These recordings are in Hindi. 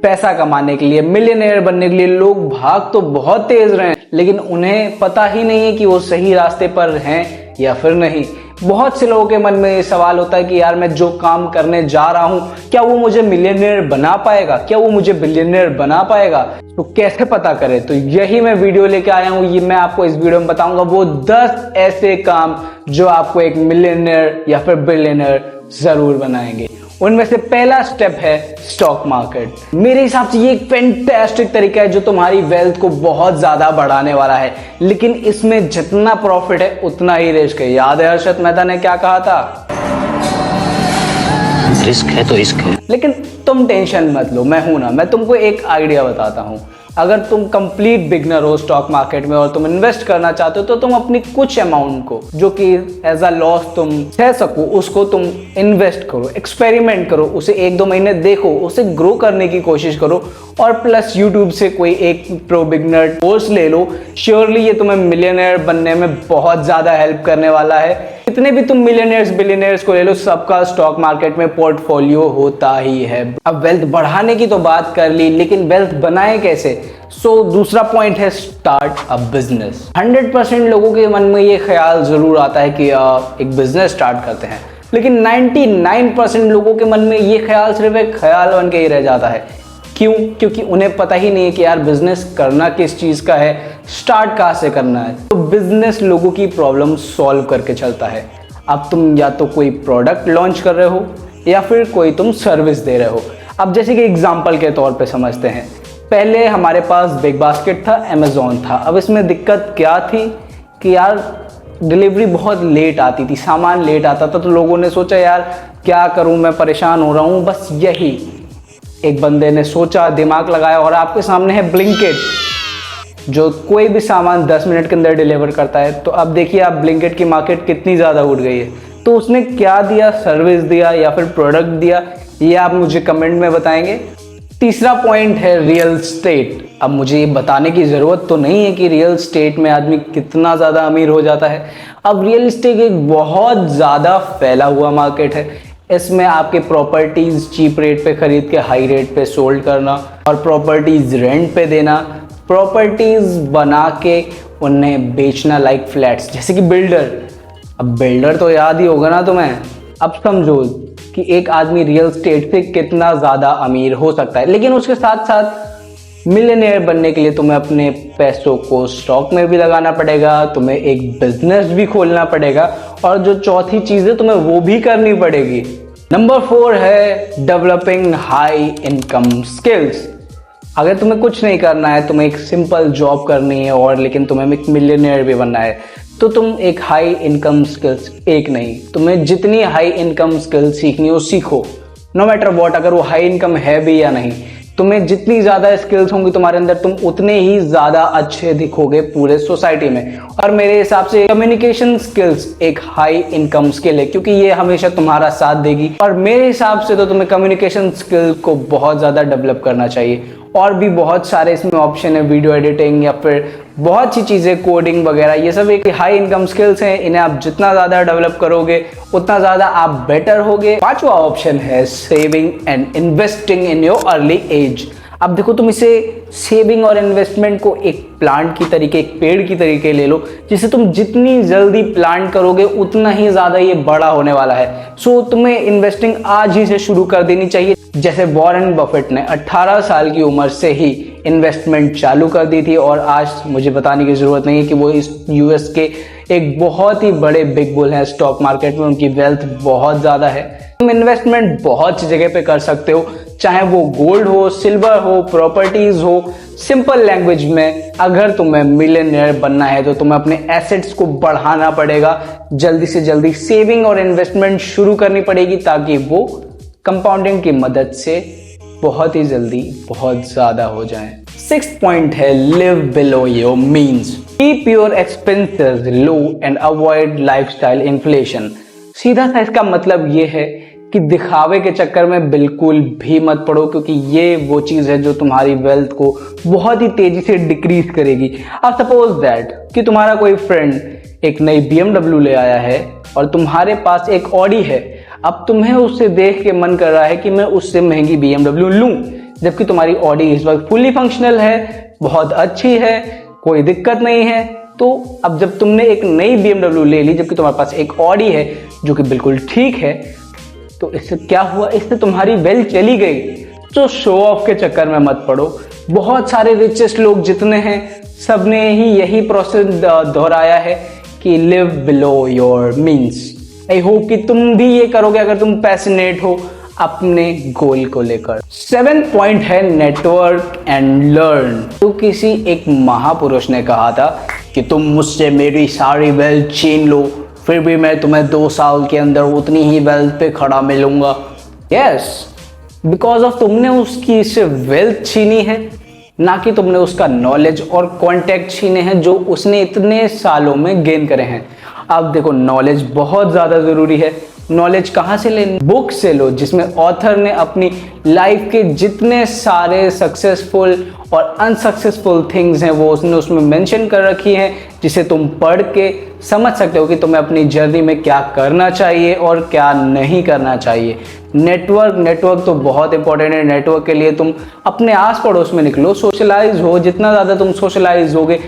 पैसा कमाने के लिए, मिलियनेयर बनने के लिए लोग भाग तो बहुत तेज रहे हैं, लेकिन उन्हें पता ही नहीं है कि वो सही रास्ते पर हैं या फिर नहीं। बहुत से लोगों के मन में ये सवाल होता है कि यार मैं जो काम करने जा रहा हूं क्या वो मुझे मिलियनेयर बना पाएगा, क्या वो मुझे बिलियनेयर बना पाएगा, तो कैसे पता करें। तो यही मैं वीडियो लेके आया हूं। ये मैं आपको इस वीडियो में बताऊंगा वो 10 ऐसे काम जो आपको एक मिलियनेयर या फिर बिलियनेयर जरूर बनाएंगे। उनमें से पहला स्टेप है स्टॉक मार्केट। मेरे हिसाब से ये एक फैंटास्टिक तरीका है जो तुम्हारी वेल्थ को बहुत ज्यादा बढ़ाने वाला है, लेकिन इसमें जितना प्रॉफिट है उतना ही रिस्क है। याद है हर्षद मेहता ने क्या कहा था? रिस्क है तो रिस्क है। लेकिन तुम टेंशन मत लो, मैं हूं ना। मैं तुमको एक आइडिया बताता हूं। अगर तुम कंप्लीट बिगनर हो स्टॉक मार्केट में और तुम इन्वेस्ट करना चाहते हो तो तुम अपनी कुछ अमाउंट को, जो कि एज अ लॉस तुम सह सको, उसको तुम इन्वेस्ट करो, एक्सपेरिमेंट करो, उसे 1-2 महीने देखो, उसे ग्रो करने की कोशिश करो और प्लस यूट्यूब से कोई एक प्रो बिगनर कोर्स ले लो। श्योरली ये तुम्हें मिलियनेयर बनने में बहुत ज्यादा हेल्प करने वाला है। जितने भी तुम मिलियनेयर्स बिलियनेयर्स को ले लो, सबका स्टॉक मार्केट में पोर्टफोलियो होता ही है। अब वेल्थ बढ़ाने की तो बात कर ली, लेकिन वेल्थ बनाए कैसे? दूसरा पॉइंट है स्टार्ट अ बिजनेस। 100% लोगों के मन में ये ख्याल जरूर आता है कि एक बिजनेस स्टार्ट करते हैं, लेकिन 99% लोगों के मन में ये ख्याल सिर्फ एक ख्याल बन के ही रह जाता है। क्यों? क्योंकि उन्हें पता ही नहीं है कि यार बिजनेस करना किस चीज का है, स्टार्ट कहाँ से करना है। तो बिजनेस लोगों की प्रॉब्लम सॉल्व करके चलता है। अब तुम या तो कोई प्रोडक्ट लॉन्च कर रहे हो या फिर कोई तुम सर्विस दे रहे हो। अब जैसे कि एग्जांपल के तौर पे समझते हैं, पहले हमारे पास बिग बास्केट था, अमेजोन था। अब इसमें दिक्कत क्या थी कि यार डिलीवरी बहुत लेट आती थी, सामान लेट आता था, तो लोगों ने सोचा यार क्या करूं, मैं परेशान हो रहा हूं। बस यही एक बंदे ने सोचा, दिमाग लगाया, और आपके सामने है ब्लिंकिट, जो कोई भी सामान 10 मिनट के अंदर डिलीवर करता है। तो अब देखिए आप ब्लिंकिट की मार्केट कितनी ज़्यादा उठ गई है। तो उसने क्या दिया, सर्विस दिया या फिर प्रोडक्ट दिया, ये आप मुझे कमेंट में बताएंगे। तीसरा पॉइंट है रियल स्टेट। अब मुझे ये बताने की ज़रूरत तो नहीं है कि रियल स्टेट में आदमी कितना ज़्यादा अमीर हो जाता है। अब रियल स्टेट एक बहुत ज़्यादा फैला हुआ मार्केट है। इसमें आपके प्रॉपर्टीज चीप रेट पे खरीद के हाई रेट पे सोल्ड करना और प्रॉपर्टीज रेंट पे देना, प्रॉपर्टीज बना के उन्हें बेचना, लाइक फ्लैट्स, जैसे कि बिल्डर। अब बिल्डर तो याद ही होगा ना तुम्हें। अब समझो कि एक आदमी रियल स्टेट से कितना ज़्यादा अमीर हो सकता है, लेकिन उसके साथ साथ मिलियनेयर बनने के लिए तुम्हें अपने पैसों को स्टॉक में भी लगाना पड़ेगा, तुम्हें एक बिजनेस भी खोलना पड़ेगा, और जो चौथी चीज़ है तुम्हें वो भी करनी पड़ेगी। नंबर 4 है डेवलपिंग हाई इनकम स्किल्स। अगर तुम्हें कुछ नहीं करना है, तुम्हें एक सिंपल जॉब करनी है और लेकिन तुम्हें एक मिलियनेयर भी बनना है, तो तुम एक हाई इनकम स्किल्स, एक नहीं, तुम्हें जितनी हाई इनकम स्किल्स सीखनी हो सीखो, नो मैटर व्हाट। अगर वो हाई इनकम है भी या नहीं, तुम्हें जितनी ज़्यादा स्किल्स होंगी तुम्हारे अंदर, तुम उतने ही ज़्यादा अच्छे दिखोगे पूरे सोसाइटी में। और मेरे हिसाब से कम्युनिकेशन स्किल्स एक हाई इनकम स्किल है, क्योंकि ये हमेशा तुम्हारा साथ देगी। और मेरे हिसाब से तो तुम्हें कम्युनिकेशन स्किल को बहुत ज़्यादा डेवलप करना चाहिए। और भी बहुत सारे इसमें ऑप्शन है, वीडियो एडिटिंग या फिर बहुत सी चीज़ें, कोडिंग वगैरह, ये सब एक हाई इनकम स्किल्स हैं। इन्हें आप जितना ज़्यादा डेवलप करोगे उतना ज़्यादा आप बेटर होगे। पांचवा ऑप्शन है saving and investing in your early age. अब देखो, तुम इसे सेविंग और इन्वेस्टमेंट को एक प्लांट की तरीके, एक पेड़ की तरीके ले लो, जिसे तुम जितनी जल्दी प्लांट करोगे उतना ही ज़्यादा ये बड़ा होने वाला है। सो तुम्हें इन्वेस्टिंग आज ही से शुरू कर देनी चाहिए। जैसे वॉरेन बफेट ने 18 साल की उम्र से ही इन्वेस्टमेंट चालू कर दी थी, और आज मुझे बताने की ज़रूरत नहीं है कि वो इस यूएस के एक बहुत ही बड़े बिग बुल हैं स्टॉक मार्केट में, उनकी वेल्थ बहुत ज़्यादा है। तुम इन्वेस्टमेंट बहुत सी जगह पे कर सकते हो, चाहे वो गोल्ड हो, सिल्वर हो, प्रॉपर्टीज हो। सिंपल लैंग्वेज में, अगर तुम्हें मिलियनेयर बनना है तो तुम्हें अपने एसेट्स को बढ़ाना पड़ेगा, जल्दी से जल्दी सेविंग और इन्वेस्टमेंट शुरू करनी पड़ेगी, ताकि वो कंपाउंडिंग की मदद से बहुत ही जल्दी बहुत ज्यादा हो जाए। 6th पॉइंट है live below your means. Keep your expenses low and avoid lifestyle inflation. सीधा सा इसका मतलब ये है कि दिखावे के चक्कर में बिल्कुल भी मत पड़ो, क्योंकि ये वो चीज है जो तुम्हारी वेल्थ को बहुत ही तेजी से डिक्रीज करेगी। अब सपोज दैट कि तुम्हारा कोई फ्रेंड एक नई BMW ले आया है और तुम्हारे पास एक ऑडी है। अब तुम्हें उससे देख के मन कर रहा है कि मैं उससे महंगी BMW लूं, जबकि तुम्हारी ऑडी इस वक्त फुल्ली फंक्शनल है, बहुत अच्छी है, कोई दिक्कत नहीं है। तो अब जब तुमने एक नई BMW ले ली, जबकि तुम्हारे पास एक ऑडी है जो कि बिल्कुल ठीक है, तो इससे क्या हुआ, इससे तुम्हारी वेल्थ चली गई। तो शो ऑफ के चक्कर में मत पड़ो। बहुत सारे रिचेस्ट लोग जितने हैं सबने ही यही प्रोसेस दोहराया है कि live below your means. I hope कि तुम भी ये करोगे अगर तुम पैशनेट हो अपने गोल को लेकर। 7th पॉइंट है नेटवर्क एंड लर्न। तो किसी एक महापुरुष ने कहा था कि तुम मुझसे मेरी सारी वेल्थ छीन लो, फिर भी मैं तुम्हें 2 साल के अंदर उतनी ही वेल्थ पे खड़ा मिलूंगा। यस, बिकॉज ऑफ तुमने उसकी सिर्फ वेल्थ छीनी है, ना कि तुमने उसका नॉलेज और कॉन्टैक्ट छीने हैं जो उसने इतने सालों में गेन करे हैं। अब देखो, नॉलेज बहुत ज़्यादा ज़रूरी है। नॉलेज कहाँ से लेनी? बुक से लो, जिसमें ऑथर ने अपनी लाइफ के जितने सारे सक्सेसफुल और अनसक्सेसफुल थिंग्स हैं वो उसने उसमें मेंशन कर रखी हैं, जिसे तुम पढ़ के समझ सकते हो कि तुम्हें अपनी जर्नी में क्या करना चाहिए और क्या नहीं करना चाहिए। नेटवर्क तो बहुत इंपॉर्टेंट है। नेटवर्क के लिए तुम अपने आस पड़ोस में निकलो, सोशलाइज हो। जितना ज़्यादा तुम सोशलाइज होगे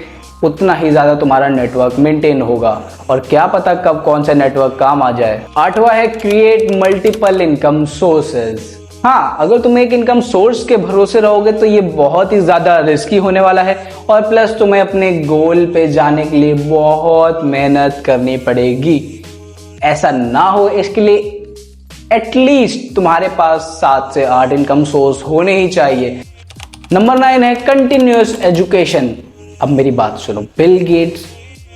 उतना ही ज़्यादा तुम्हारा नेटवर्क मेंटेन होगा, और क्या पता कब कौन सा नेटवर्क काम आ जाए। 8वां है क्रिएट मल्टीपल इनकम सोर्सेज। हाँ, अगर तुम एक इनकम सोर्स के भरोसे रहोगे तो ये बहुत ही ज़्यादा रिस्की होने वाला है, और प्लस तुम्हें अपने गोल पे जाने के लिए बहुत मेहनत करनी पड़ेगी। ऐसा ना हो, इसके लिए एटलीस्ट तुम्हारे पास 7 से 8 इनकम सोर्स होने ही चाहिए। नंबर 9 है कंटिन्यूअस एजुकेशन। अब मेरी बात सुनो, बिल गेट्स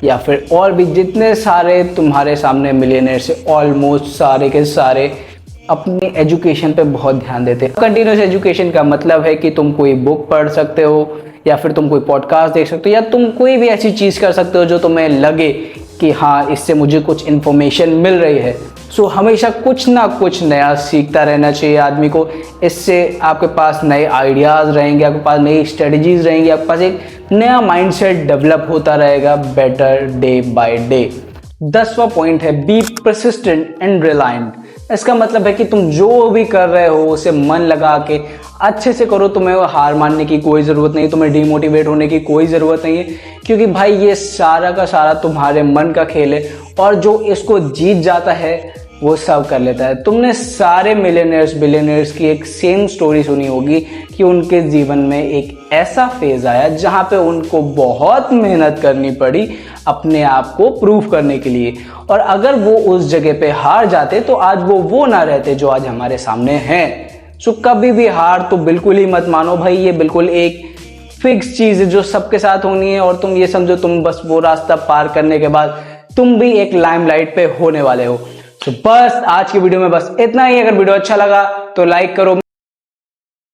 या फिर और भी जितने सारे तुम्हारे सामने मिलियनेयर से ऑलमोस्ट सारे के सारे अपनी एजुकेशन पे बहुत ध्यान देते हैं। कंटिन्यूअस एजुकेशन का मतलब है कि तुम कोई बुक पढ़ सकते हो, या फिर तुम कोई पॉडकास्ट देख सकते हो, या तुम कोई भी ऐसी चीज़ कर सकते हो जो तुम्हें लगे कि हाँ, इससे मुझे कुछ इन्फॉर्मेशन मिल रही है। सो हमेशा कुछ ना कुछ नया सीखता रहना चाहिए आदमी को। इससे आपके पास नए आइडियाज़ रहेंगे, आपके पास नई स्ट्रेटजीज रहेंगी, आपके पास एक नया माइंडसेट डेवलप होता रहेगा बेटर डे बाय डे। 10वां पॉइंट है बी परसिस्टेंट एंड रिलायंट। इसका मतलब है कि तुम जो भी कर रहे हो उसे मन लगा के अच्छे से करो। तुम्हें हार मानने की कोई ज़रूरत नहीं, तुम्हें डिमोटिवेट होने की कोई ज़रूरत नहीं है, क्योंकि भाई ये सारा का सारा तुम्हारे मन का खेल है, और जो इसको जीत जाता है वो सब कर लेता है। तुमने सारे मिलियनेयर्स बिलियनेयर्स की एक सेम स्टोरी सुनी होगी कि उनके जीवन में एक ऐसा फेज आया जहाँ पे उनको बहुत मेहनत करनी पड़ी अपने आप को प्रूव करने के लिए, और अगर वो उस जगह पे हार जाते तो आज वो ना रहते जो आज हमारे सामने हैं। सो कभी भी हार तो बिल्कुल ही मत मानो भाई, ये बिल्कुल एक फिक्स चीज़ है जो सबके साथ होनी है, और तुम ये समझो तुम बस वो रास्ता पार करने के बाद तुम भी एक लाइमलाइट पे होने वाले हो। तो बस आज की वीडियो में बस इतना ही। अगर वीडियो अच्छा लगा तो लाइक करो।